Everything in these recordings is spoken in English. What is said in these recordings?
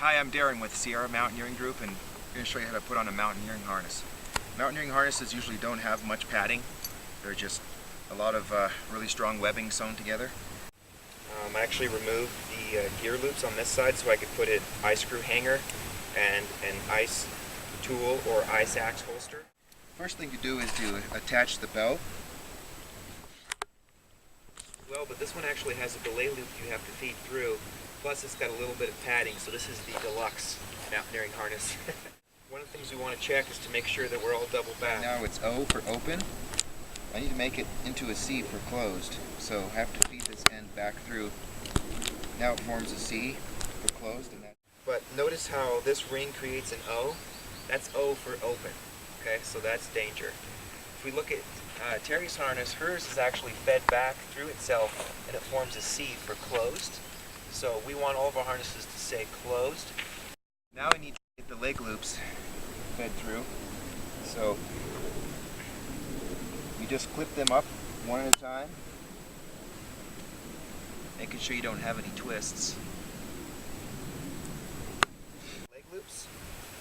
Hi, I'm Darren with Sierra Mountaineering Group, and I'm going to show you how to put on a mountaineering harness. Mountaineering harnesses usually don't have much padding. They're just a lot of really strong webbing sewn together. I actually removed the gear loops on this side so I could put an ice screw hanger and an ice tool or ice axe holster. First thing to do is to attach the belt. Well, but this one actually has a belay loop you have to feed through. Plus it's got a little bit of padding, so this is the deluxe mountaineering harness. One of the things we want to check is to make sure that we're all double back. Now it's O for open. I need to make it into a C for closed, so I have to feed this end back through. Now it forms a C for closed. But notice how this ring creates an O. That's O for open. Okay, so that's danger. If we look at Terry's harness, hers is actually fed back through itself and it forms a C for closed. So we want all of our harnesses to say closed. Now we need to get the leg loops fed through. So you just clip them up one at a time, making sure you don't have any twists. Leg loops.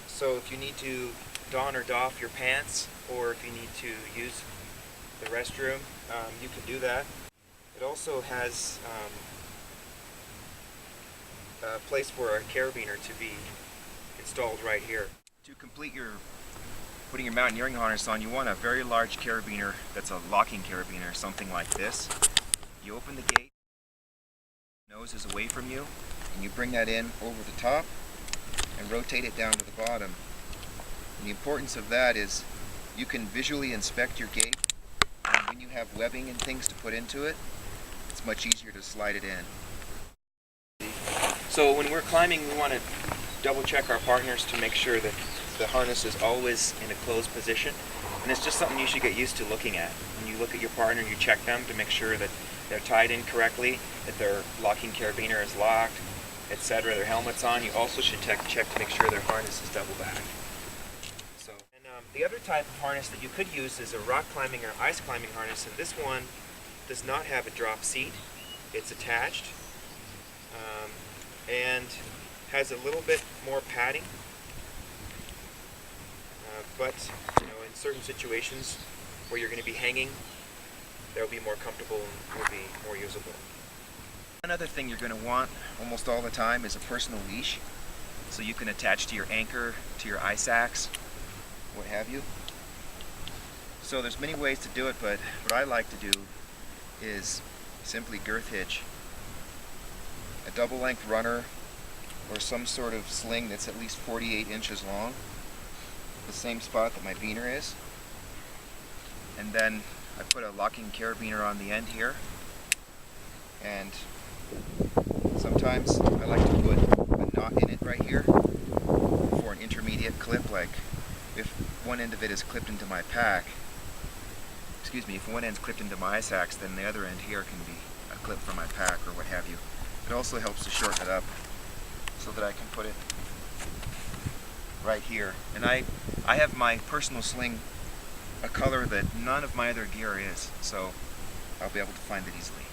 So if you need to don or doff your pants, or if you need to use the restroom, you can do that. It also has a place for a carabiner to be installed right here. To complete your putting your mountaineering harness on, you want a very large carabiner that's a locking carabiner, something like this. You open the gate, nose is away from you, and you bring that in over the top and rotate it down to the bottom. And the importance of that is you can visually inspect your gate, and when you have webbing and things to put into it, it's much easier to slide it in. So when we're climbing, we want to double check our partners to make sure that the harness is always in a closed position. And it's just something you should get used to looking at. When you look at your partner, you check them to make sure that they're tied in correctly, that their locking carabiner is locked, etc. Their helmet's on. You also should check to make sure their harness is double back. The other type of harness that you could use is a rock climbing or ice climbing harness, and this one does not have a drop seat. It's attached and has a little bit more padding, but in certain situations where you're going to be hanging, they'll be more comfortable and will be more usable. Another thing you're going to want almost all the time is a personal leash, so you can attach to your anchor, to your ice axe, what have you. So there's many ways to do it, but what I like to do is simply girth hitch a double length runner or some sort of sling that's at least 48 inches long, the same spot that my beaner is, and then I put a locking carabiner on the end here, and sometimes I like to put a knot in it right here for an intermediate clip, like if one end of it is clipped into my pack, if one end's clipped into my ice axe, then the other end here can be a clip for my pack or what have you. It also helps to shorten it up so that I can put it right here. And I have my personal sling a color that none of my other gear is, so I'll be able to find it easily.